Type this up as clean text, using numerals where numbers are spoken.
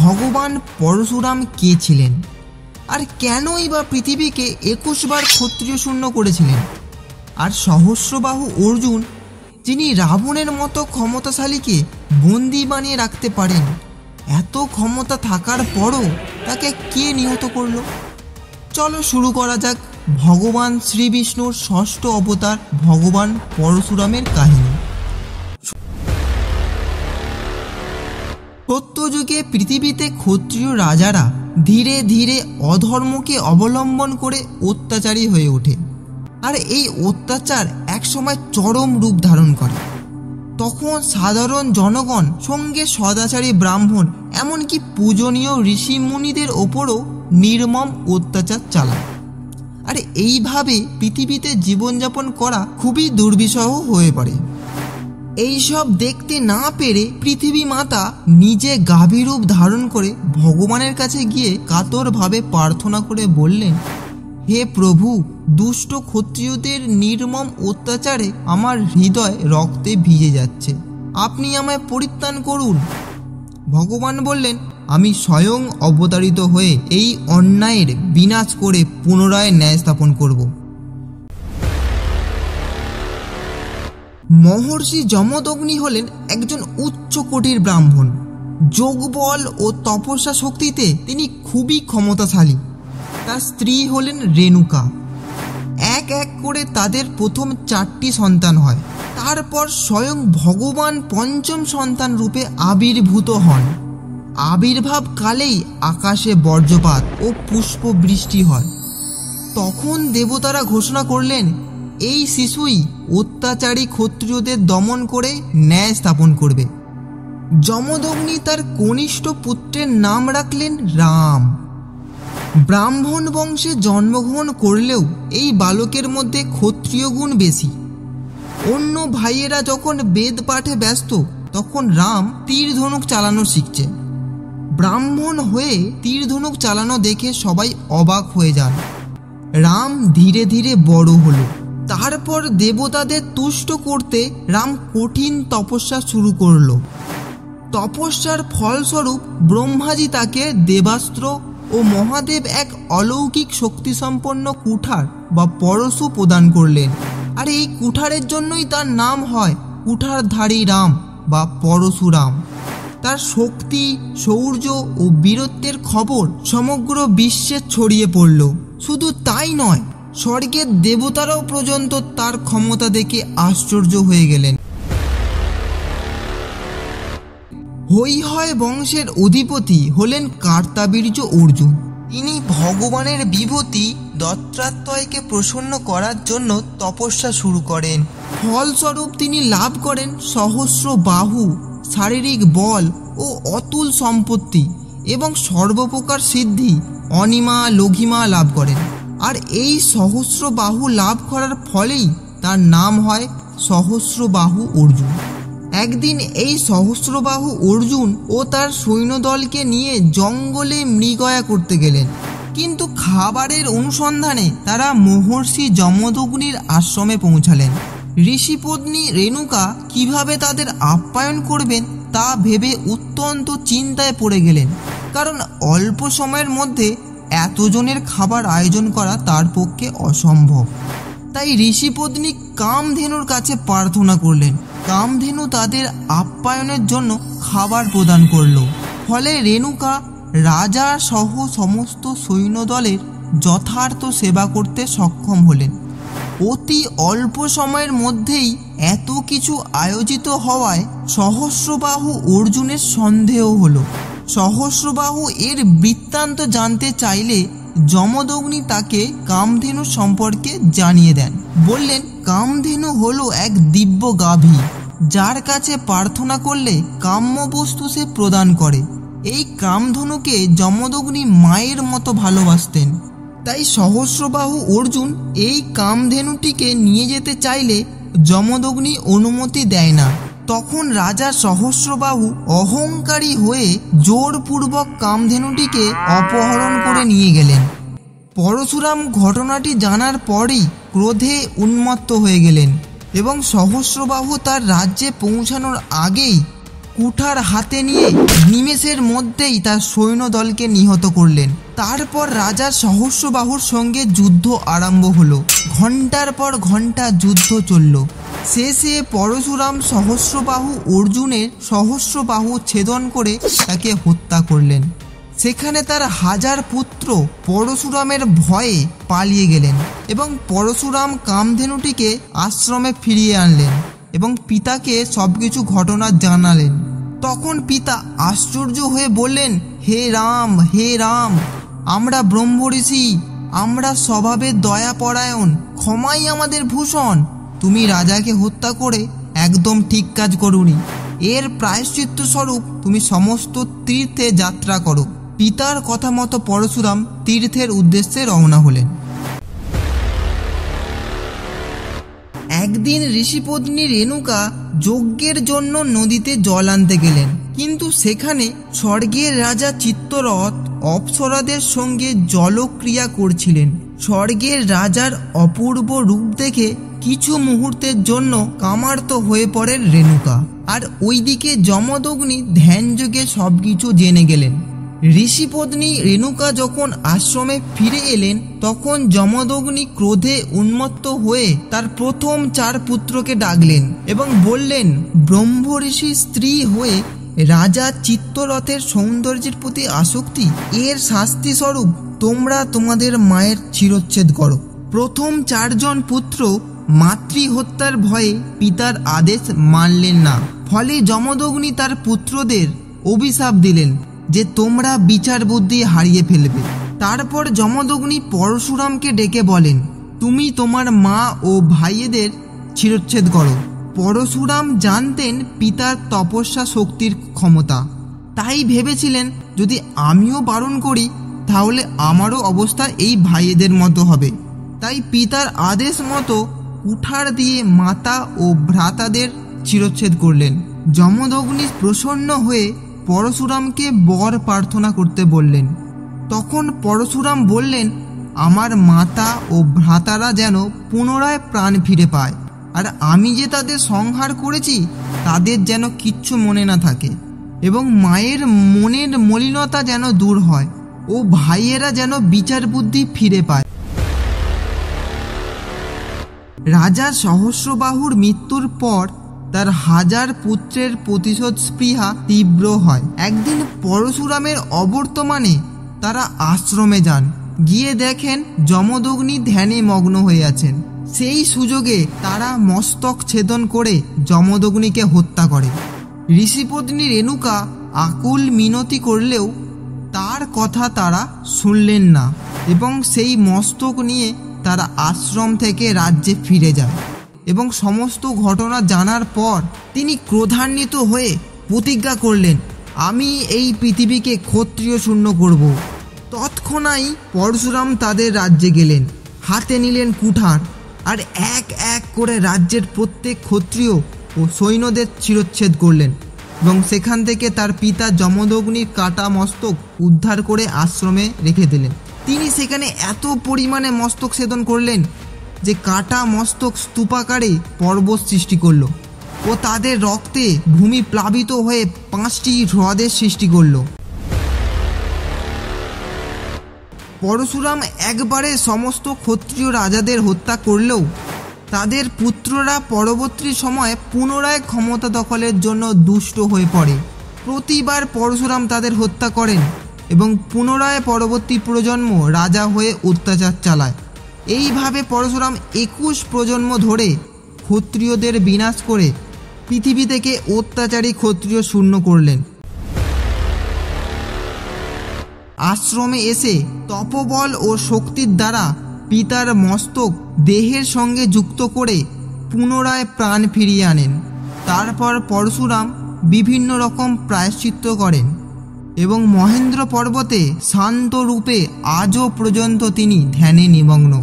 ভগবান পরশুরাম কে ছিলেন, আর কেনই বা পৃথিবীকে 21 বার ক্ষত্রিয় শূন্য করেছিলেন। আর সহস্রবাহু অর্জুন, যিনি রাবণের মতো ক্ষমতাশালীকে বন্দি বানিয়ে রাখতে পারেন, এত ক্ষমতা থাকার পরও তাকে কে নিহত করলো? চলো শুরু করা যাক ভগবান শ্রীবিষ্ণুর ষষ্ঠ অবতার ভগবান পরশুরামের কাহিনী। সত্যযুগে পৃথিবীতে ক্ষত্রিয় রাজারা ধীরে ধীরে অধর্মকে অবলম্বন করে অত্যাচারী হয়ে ওঠে, আর এই অত্যাচার একসময় চরম রূপ ধারণ করে। তখন সাধারণ জনগণ সঙ্গে সদাচারী ব্রাহ্মণ, এমনকি পূজনীয় ঋষি মুনিদের ওপরও নির্মম অত্যাচার চালায়। আর এইভাবে পৃথিবীতে জীবনযাপন করা খুবই দুর্বিষহ হয়ে পড়ে। এইসব দেখতে না পেরে পৃথিবী মাতা নিজে গাভী রূপ ধারণ করে ভগবানের কাছে গিয়ে কাতরভাবে প্রার্থনা করে বললেন, হে প্রভু, দুষ্ট ক্ষত্রিয়দের নির্মম অত্যাচারে আমার হৃদয় রক্তে ভিজে যাচ্ছে, আপনি আমায় পরিত্রাণ করুন। ভগবান বললেন, আমি স্বয়ং অবতারিত হয়ে এই অন্যায়ের বিনাশ করে পুনরায় ন্যায় স্থাপন করব। মহর্ষি যমদগ্নি হলেন একজন উচ্চ কোটির ব্রাহ্মণ। যোগবল ও তপস্যা শক্তিতে তিনি খুবই ক্ষমতাশালী। তার স্ত্রী হলেন রেণুকা। এক এক করে তাদের প্রথম 4টি সন্তান হয়। তারপর স্বয়ং ভগবান পঞ্চম সন্তান রূপে আবির্ভূত হন। আবির্ভাব কালেই আকাশে বজ্রপাত ও পুষ্প বৃষ্টি হয়। তখন দেবতারা ঘোষণা করলেন, এই শিশুই অত্যাচারী ক্ষত্রিয়দের দমন করে ন্যায় স্থাপন করবে। যমদগ্নি তার কনিষ্ঠ পুত্রের নাম রাখলেন রাম। ব্রাহ্মণ বংশে জন্মগ্রহণ করলেও এই বালকের মধ্যে ক্ষত্রিয় গুণ বেশি। অন্য ভাইয়েরা যখন বেদ পাঠে ব্যস্ত, তখন রাম তীর ধনুক চালানো শিখছে। ব্রাহ্মণ হয়ে তীর ধনুক চালানো দেখে সবাই অবাক হয়ে যান। রাম ধীরে ধীরে বড় হলো। তারপর দেবতাদের তুষ্ট করতে রাম কঠিন তপস্যা শুরু করল। তপস্যার ফলস্বরূপ ব্রহ্মাজি তাকে দেবাস্ত্র ও মহাদেব এক অলৌকিক শক্তিসম্পন্ন কুঠার বা পরশু প্রদান করলেন। আর এই কুঠারের জন্যই তার নাম হয় কুঠারধারী রাম বা পরশুরাম। তার শক্তি, শৌর্য ও বীরত্বের খবর সমগ্র বিশ্বে ছড়িয়ে পড়ল। শুধু তাই নয়, স্বর্গের দেবতারাও পর্যন্ত তার ক্ষমতা দেখে আশ্চর্য হয়ে গেলেন। হৈহয় বংশের অধিপতি হলেন কার্তাবীর্য অর্জুন। তিনি ভগবানের বিভূতি দত্তাত্রয়কে প্রসন্ন করার জন্য তপস্যা শুরু করেন। ফলস্বরূপ তিনি লাভ করেন সহস্র বাহু, শারীরিক বল ও অতুল সম্পত্তি এবং সর্বপ্রকার সিদ্ধি, অনিমা লঘিমা লাভ করেন। আর এই সহস্র বাহু লাভ করার ফলেই তার নাম হয় সহস্রবাহু অর্জুন। একদিন এই সহস্রবাহু অর্জুন ও তার সৈন্যদলকে নিয়ে জঙ্গলে মৃগয়া করতে গেলেন, কিন্তু খাবারের অনুসন্ধানে তারা মহর্ষি যমদগ্নির আশ্রমে পৌঁছালেন। ঋষিপত্নী রেণুকা কিভাবে তাদের আপ্যায়ন করবেন তা ভেবে অত্যন্ত চিন্তায় পড়ে গেলেন, কারণ অল্প সময়ের মধ্যে এতজনের খাবার আয়োজন করা তার পক্ষে অসম্ভব। তাই ঋষিপত্নী কামধেনুর কাছে প্রার্থনা করলেন। কামধেনু তাদের আপ্যায়নের জন্য খাবার প্রদান করল। ফলে রেণুকা রাজা সহ সমস্ত সৈন্যদলের যথার্থ সেবা করতে সক্ষম হলেন। অতি অল্প সময়ের মধ্যেই এত কিছু আয়োজিত হওয়ায় সহস্রবাহু অর্জুনের সন্দেহ হলো। সহস্রবাহু এর বৃত্তান্ত জানতে চাইলে যমদগ্নি তাকে কামধেনু সম্পর্কে জানিয়ে দেন। বললেন, কামধেনু হলো এক দিব্য গাভী, যার কাছে প্রার্থনা করলে কাম্য বস্তু সে প্রদান করে। এই কামধনুকে যমদগ্নি মায়ের মতো ভালোবাসতেন। তাই সহস্রবাহু অর্জুন এই কামধেনুটিকে নিয়ে যেতে চাইলে যমদগ্নি অনুমতি দেয় না। তখন রাজা সহস্রবাহু অহংকারী হয়ে জোরপূর্বক কামধেনুটিকে অপহরণ করে নিয়ে গেলেন। পরশুরাম ঘটনাটি জানার পরেই ক্রোধে উন্মত্ত হয়ে গেলেন এবং সহস্রবাহু তার রাজ্যে পৌঁছানোর আগেই কুঠার হাতে নিয়ে নিমেষের মধ্যেই তার সৈন্যদলকে নিহত করলেন। তারপর রাজার সহস্রবাহুর সঙ্গে যুদ্ধ আরম্ভ হলো। ঘন্টার পর ঘন্টা যুদ্ধ চলল। শেষে পরশুরাম সহস্রবাহু অর্জুনের সহস্রবাহু ছেদন করে তাকে হত্যা করলেন। সেখানে তার 1000 পুত্র পরশুরামের ভয়ে পালিয়ে গেলেন এবং পরশুরাম কামধেনুটিকে আশ্রমে ফিরিয়ে আনলেন এবং পিতাকে সবকিছু ঘটনা জানালেন। তখন পিতা আশ্চর্য হয়ে বললেন, হে রাম, আমরা ব্রহ্মঋষি, আমরা স্বভাবে দয়াপরায়ণ, ক্ষমাই আমাদের ভূষণ। তুমি রাজাকে হত্যা করে একদম ঠিক কাজ করোনি। এর প্রায়শ্চিত্ত স্বরূপ তুমি সমস্ত তীর্থে যাত্রা করো। পিতার কথা মতো পরশুরাম তীর্থের উদ্দেশ্যে রওনা হলেন। একদিন ঋষিপত্নী রেণুকা যজ্ঞের জন্য নদীতে জল আনতে গেলেন, কিন্তু সেখানে স্বর্গের রাজা চিত্তরথ অপ্সরাদের সঙ্গে জলক্রিয়া করছিলেন। স্বর্গের রাজার অপূর্ব রূপ দেখে কিছু মুহূর্তের জন্য কামার্ত হয়ে পড়েন রেণুকা, আর ওইদিকে যমদগ্নি ধ্যানযোগে সবকিছু জেনে গেলেন। ঋষিপত্নী রেণুকা যখন আশ্রমে ফিরে এলেন, তখন যমদগ্নি ক্রোধে উন্মত্ত হয়ে তার প্রথম 4 পুত্রকে ডাকলেন এবং বললেন, ব্রহ্মঋষির স্ত্রী হয়ে রাজা চিত্তরথের সৌন্দর্যের প্রতি আসক্তি, এর শাস্তি স্বরূপ তোমরা তোমাদের মায়ের শিরচ্ছেদ করো। প্রথম 4 জন পুত্র মাতৃহত্যার ভয়ে পিতার আদেশ মানলেন না। ফলে যমদগ্নি তার পুত্রদের অভিশাপ দিলেন যে তোমরা বিচার বুদ্ধি হারিয়ে ফেলবে। তারপর যমদগ্নি পরশুরামকে ডেকে বলেন, তুমি তোমার মা ও ভাইয়েদের শিরচ্ছেদ করো। পরশুরাম জানতেন পিতার তপস্যা শক্তির ক্ষমতা, তাই ভেবেছিলেন যদি আমিও বারণ করি তাহলে আমারও অবস্থা এই ভাইয়েদের মতো হবে। তাই পিতার আদেশ মতো কুঠার দিয়ে মাতা ও ভ্রাতাদের শিরচ্ছেদ করলেন। যমদগ্নি প্রসন্ন হয়ে পরশুরামকে বর প্রার্থনা করতে বললেন। তখন পরশুরাম বললেন, আমার মাতা ও ভ্রাতারা যেন পুনরায় প্রাণ ফিরে পায়, আর আমি যে তাদের সংহার করেছি তাদের যেন কিচ্ছু মনে না থাকে, এবং মায়ের মনের মলিনতা যেন দূর হয় ও ভাইয়েরা যেন বিচার বুদ্ধি ফিরে পায়। রাজার সহস্রবাহুর মৃত্যুর পর তার 1000 পুত্রের প্রতিশোধ স্পৃহা তীব্র হয়। একদিন পরশুরামের অবর্তমানে তারা আশ্রমে যান। গিয়ে দেখেন যমদগ্নি ধ্যানে মগ্ন হয়ে আছেন। সেই সুযোগে তারা মস্তক ছেদন করে যমদগ্নিকে হত্যা করে। ঋষিপত্নী রেণুকা আকুল মিনতি করলেও তার কথা তারা শুনলেন না এবং সেই মস্তক নিয়ে তারা আশ্রম থেকে রাজ্যে ফিরে যায়। এবং সমস্ত ঘটনা জানার পর তিনি ক্রোধান্বিত হয়ে প্রতিজ্ঞা করলেন, আমি এই পৃথিবীকে ক্ষত্রিয় শূন্য করব। তৎক্ষণাৎ পরশুরাম তাদের রাজ্যে গেলেন, হাতে নিলেন কুঠার, আর এক এক করে রাজ্যের প্রত্যেক ক্ষত্রিয় ও সৈন্যদের শিরচ্ছেদ করলেন এবং সেখান থেকে তার পিতা যমদগ্নির কাটা মস্তক উদ্ধার করে আশ্রমে রেখে দিলেন। তিনি সেখানে এত পরিমাণে মস্তক ছেদন করলেন যে কাটা মস্তক স্তূপাকারে পর্বত সৃষ্টি করল ও তাদের রক্তে ভূমি প্লাবিত হয়ে 5টি হ্রদের সৃষ্টি করল। পরশুরাম একবারে সমস্ত ক্ষত্রিয় রাজাদের হত্যা করলেও তাদের পুত্ররা পরবর্তী সময়ে পুনরায় ক্ষমতা দখলের জন্য দুষ্ট হয়ে পড়ে। প্রতিবার পরশুরাম তাদের হত্যা করেন এবং পুনরায় পরবর্তী প্রজন্ম রাজা হয়ে অত্যাচার চালায়। এইভাবে পরশুরাম 21 প্রজন্ম ধরে ক্ষত্রিয়দের বিনাশ করে পৃথিবী থেকে অত্যাচারী ক্ষত্রিয় শূন্য করলেন। আশ্রমে এসে তপবল ও শক্তির দ্বারা পিতার মস্তক দেহের সঙ্গে যুক্ত করে পুনরায় প্রাণ ফিরিয়ে আনেন। তারপর পরশুরাম বিভিন্ন রকম প্রায়শ্চিত্ত করেন এবং মহেন্দ্র পর্বতে শান্ত রূপে আজও পর্যন্ত তিনি ধ্যানে নিমগ্ন।